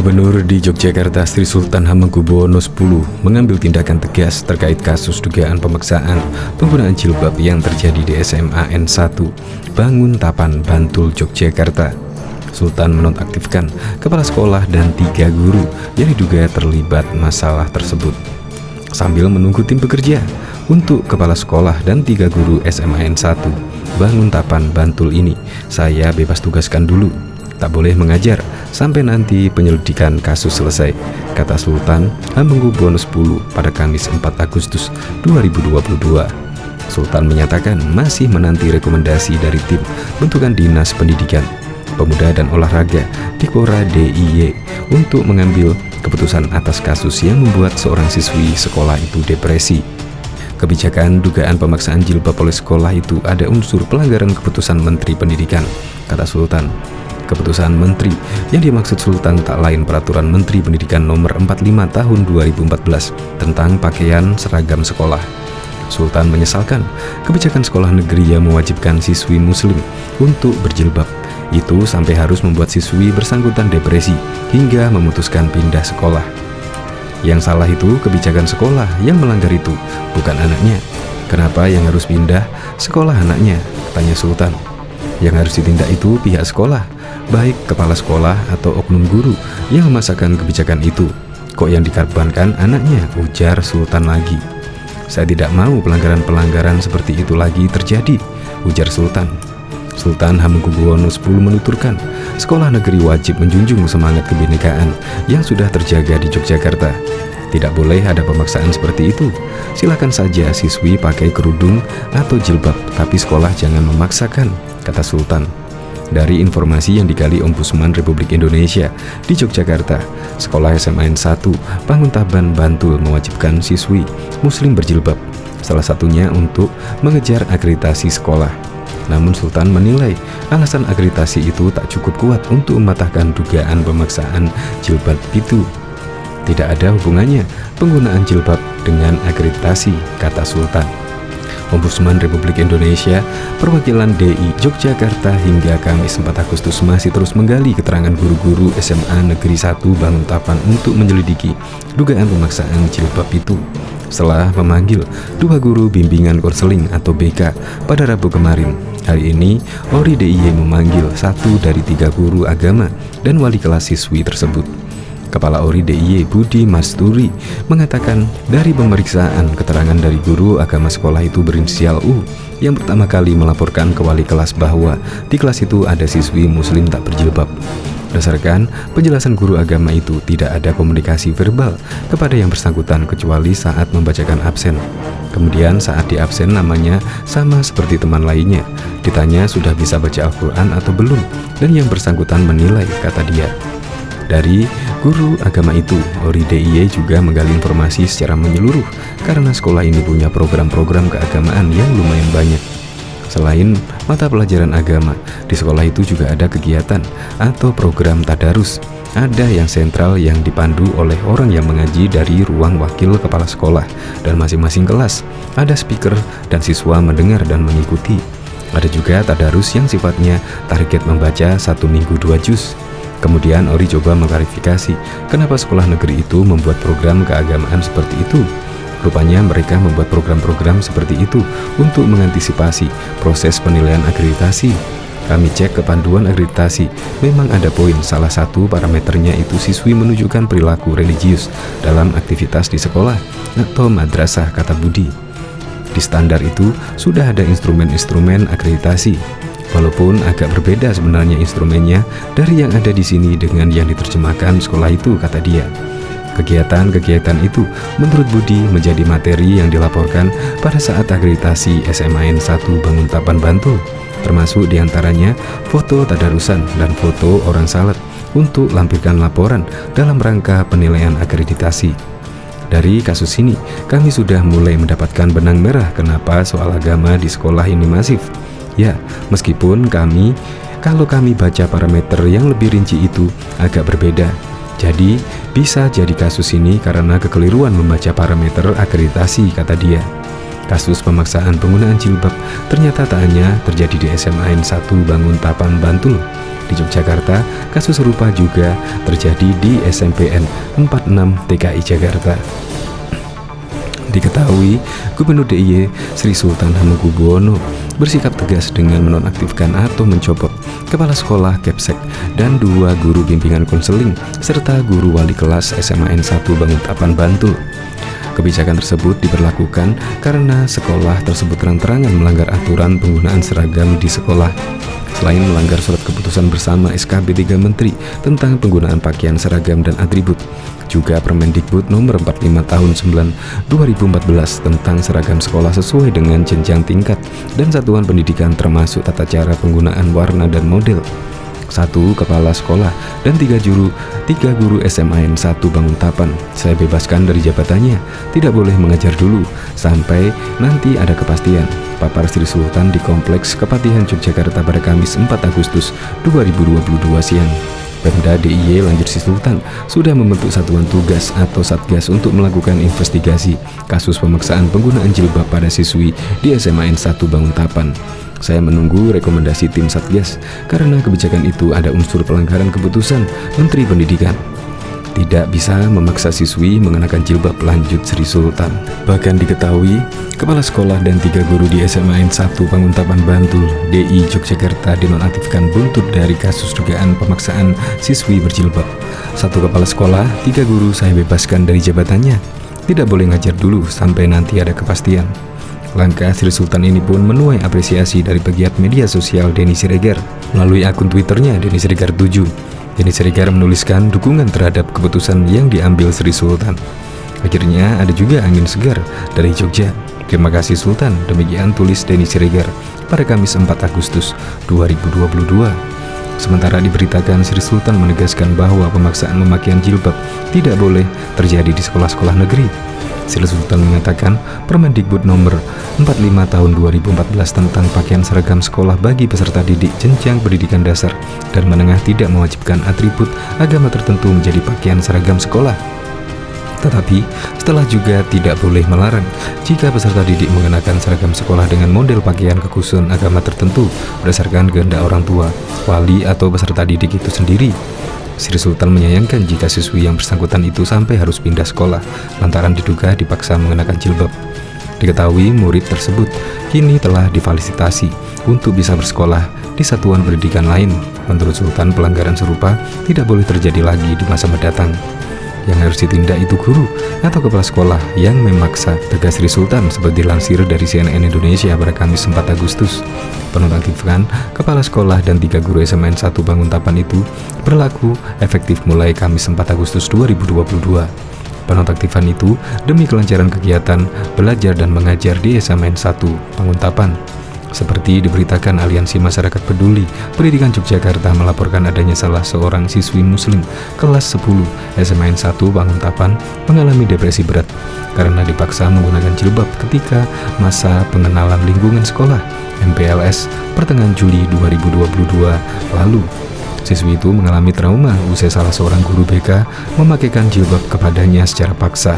Gubernur di Yogyakarta Sri Sultan Hamengkubuwono X mengambil tindakan tegas terkait kasus dugaan pemaksaan penggunaan jilbab yang terjadi di SMA N1 Banguntapan, Bantul, Yogyakarta. Sultan menonaktifkan kepala sekolah dan 3 guru yang diduga terlibat masalah tersebut. Sambil menunggu tim bekerja, untuk kepala sekolah dan 3 guru SMA N1 Banguntapan, Bantul ini, saya bebas tugaskan dulu. Tak boleh mengajar sampai nanti penyelidikan kasus selesai, kata Sultan Hamengkubuwono X pada Kamis 4 Agustus 2022. Sultan menyatakan masih menanti rekomendasi dari tim bentukan Dinas Pendidikan, Pemuda dan Olahraga Dikora DIY untuk mengambil keputusan atas kasus yang membuat seorang siswi sekolah itu depresi. Kebijakan dugaan pemaksaan jilbab oleh sekolah itu ada unsur pelanggaran keputusan Menteri Pendidikan, kata Sultan. Keputusan Menteri yang dimaksud Sultan tak lain Peraturan Menteri Pendidikan Nomor 45 Tahun 2014 tentang pakaian seragam sekolah. Sultan menyesalkan kebijakan sekolah negeri yang mewajibkan siswi muslim untuk berjilbab itu sampai harus membuat siswi bersangkutan depresi hingga memutuskan pindah sekolah. Yang salah itu kebijakan sekolah, yang melanggar itu bukan anaknya. Kenapa yang harus pindah sekolah anaknya? Tanya Sultan. Yang harus ditindak itu pihak sekolah, baik kepala sekolah atau oknum guru yang memasakkan kebijakan itu. Kok yang dikorbankan anaknya? Ujar Sultan lagi. Saya tidak mau pelanggaran-pelanggaran seperti itu lagi terjadi, ujar Sultan. Sultan Hamengkubuwono X menuturkan, sekolah negeri wajib menjunjung semangat kebinekaan yang sudah terjaga di Yogyakarta. Tidak boleh ada pemaksaan seperti itu. Silakan saja siswi pakai kerudung atau jilbab, tapi sekolah jangan memaksakan, kata Sultan. Dari informasi yang digali Ombudsman Republik Indonesia di Yogyakarta, sekolah SMA N1 Banguntapan, Bantul mewajibkan siswi muslim berjilbab, salah satunya untuk mengejar akreditasi sekolah. Namun Sultan menilai alasan akreditasi itu tak cukup kuat untuk mematahkan dugaan pemaksaan jilbab itu. Tidak ada hubungannya penggunaan jilbab dengan akreditasi, kata Sultan. Ombudsman Republik Indonesia Perwakilan DI Yogyakarta hingga Kamis 4 Agustus masih terus menggali keterangan guru-guru SMA Negeri 1 Banguntapan untuk menyelidiki dugaan pemaksaan jilbab itu. Setelah memanggil 2 guru bimbingan konseling atau BK pada Rabu kemarin, hari ini Ori DIY memanggil 1 dari 3 guru agama dan wali kelas siswi tersebut. Kepala Ori DIY Budi Masturi mengatakan dari pemeriksaan keterangan dari guru agama sekolah itu berinisial U yang pertama kali melaporkan ke wali kelas bahwa di kelas itu ada siswi muslim tak berjilbab. Berdasarkan penjelasan guru agama itu, tidak ada komunikasi verbal kepada yang bersangkutan kecuali saat membacakan absen. Kemudian saat di absen namanya sama seperti teman lainnya. Ditanya sudah bisa baca Al-Quran atau belum, dan yang bersangkutan menilai, kata dia. Dari guru agama itu, Ori DIY juga menggali informasi secara menyeluruh karena sekolah ini punya program-program keagamaan yang lumayan banyak. Selain mata pelajaran agama, di sekolah itu juga ada kegiatan atau program tadarus. Ada yang sentral yang dipandu oleh orang yang mengaji dari ruang wakil kepala sekolah, dan masing-masing kelas ada speaker dan siswa mendengar dan mengikuti. Ada juga tadarus yang sifatnya target membaca 1 minggu 2 juz. Kemudian Ori coba mengklarifikasi kenapa sekolah negeri itu membuat program keagamaan seperti itu. Rupanya mereka membuat program-program seperti itu untuk mengantisipasi proses penilaian akreditasi. Kami cek ke panduan akreditasi, memang ada poin salah satu parameternya itu siswi menunjukkan perilaku religius dalam aktivitas di sekolah atau madrasah, kata Budi. Di standar itu sudah ada instrumen-instrumen akreditasi. Walaupun agak berbeda sebenarnya instrumennya dari yang ada di sini dengan yang diterjemahkan sekolah itu, kata dia. Kegiatan-kegiatan itu menurut Budi menjadi materi yang dilaporkan pada saat akreditasi SMA N1 Banguntapan, Bantul, termasuk diantaranya foto tadarusan dan foto orang salat untuk lampirkan laporan dalam rangka penilaian akreditasi. Dari kasus ini, kami sudah mulai mendapatkan benang merah kenapa soal agama di sekolah ini masif. Ya, meskipun kalau kami baca parameter yang lebih rinci itu agak berbeda. Jadi, bisa jadi kasus ini karena kekeliruan membaca parameter akreditasi, kata dia. Kasus pemaksaan penggunaan jilbab ternyata tak hanya terjadi di SMA N 1 Banguntapan, Bantul. Di Yogyakarta, kasus serupa juga terjadi di SMPN 46 TKI Jakarta. Diketahui, Gubernur DIY Sri Sultan Hamengkubuwono bersikap tegas dengan menonaktifkan atau mencopot kepala sekolah Kepsek dan 2 guru bimbingan konseling serta guru wali kelas SMA N 1 Banguntapan, Bantul. Kebijakan tersebut diberlakukan karena sekolah tersebut terang-terangan melanggar aturan penggunaan seragam di sekolah. Selain melanggar surat keputusan bersama SKB 3 Menteri tentang penggunaan pakaian seragam dan atribut, juga Permendikbud Nomor 45 Tahun 2014 tentang seragam sekolah sesuai dengan jenjang tingkat dan satuan pendidikan termasuk tata cara penggunaan warna dan model. 1 kepala sekolah dan 3 guru SMA N 1 Banguntapan saya bebaskan dari jabatannya, tidak boleh mengajar dulu sampai nanti ada kepastian, papar Sri Sultan di Kompleks Kepatihan Yogyakarta pada Kamis 4 Agustus 2022 siang. Pemda DIY lanjut Sri Sultan sudah membentuk satuan tugas atau Satgas untuk melakukan investigasi kasus pemaksaan penggunaan jilbab pada siswi di SMA N 1 Banguntapan. Saya menunggu rekomendasi tim Satgas karena kebijakan itu ada unsur pelanggaran keputusan Menteri Pendidikan. Tidak bisa memaksa siswi mengenakan jilbab, lanjut Sri Sultan. Bahkan diketahui, kepala sekolah dan 3 guru di SMA N 1 Banguntapan, Bantul, DI Yogyakarta dinonaktifkan buntut dari kasus dugaan pemaksaan siswi berjilbab. 1 kepala sekolah, 3 guru saya bebaskan dari jabatannya. Tidak boleh ngajar dulu sampai nanti ada kepastian. Langkah Sri Sultan ini pun menuai apresiasi dari pegiat media sosial Denny Siregar. Melalui akun Twitternya Denny Siregar 7, Denny Siregar menuliskan dukungan terhadap keputusan yang diambil Sri Sultan. Akhirnya ada juga angin segar dari Jogja. Terima kasih Sultan, demikian tulis Denny Siregar pada Kamis 4 Agustus 2022. Sementara diberitakan Sri Sultan menegaskan bahwa pemaksaan pemakaian jilbab tidak boleh terjadi di sekolah-sekolah negeri. Sri Sultan mengatakan Permendikbud Nomor 45 Tahun 2014 tentang pakaian seragam sekolah bagi peserta didik jenjang pendidikan dasar dan menengah tidak mewajibkan atribut agama tertentu menjadi pakaian seragam sekolah. Tetapi setelah juga tidak boleh melarang jika peserta didik mengenakan seragam sekolah dengan model pakaian kekhususan agama tertentu berdasarkan kehendak orang tua, wali atau peserta didik itu sendiri. Sri Sultan menyayangkan jika siswi yang bersangkutan itu sampai harus pindah sekolah lantaran diduga dipaksa mengenakan jilbab. Diketahui murid tersebut kini telah difasilitasi untuk bisa bersekolah di satuan pendidikan lain. Menurut Sultan, pelanggaran serupa tidak boleh terjadi lagi di masa mendatang. Yang harus ditindak itu guru atau kepala sekolah yang memaksa, tegas Sri Sultan seperti dilansir dari CNN Indonesia pada Kamis 4 Agustus. Penonaktifan kepala sekolah dan 3 guru SMA N 1 Banguntapan itu berlaku efektif mulai Kamis 4 Agustus 2022. Penonaktifan itu demi kelancaran kegiatan belajar dan mengajar di SMA N 1 Banguntapan. Seperti diberitakan Aliansi Masyarakat Peduli Pendidikan Yogyakarta melaporkan adanya salah seorang siswi muslim kelas 10 SMA N 1 Banguntapan mengalami depresi berat karena dipaksa menggunakan jilbab ketika masa pengenalan lingkungan sekolah MPLS pertengahan Juli 2022 lalu. Siswi itu mengalami trauma usai salah seorang guru BK memakaikan jilbab kepadanya secara paksa.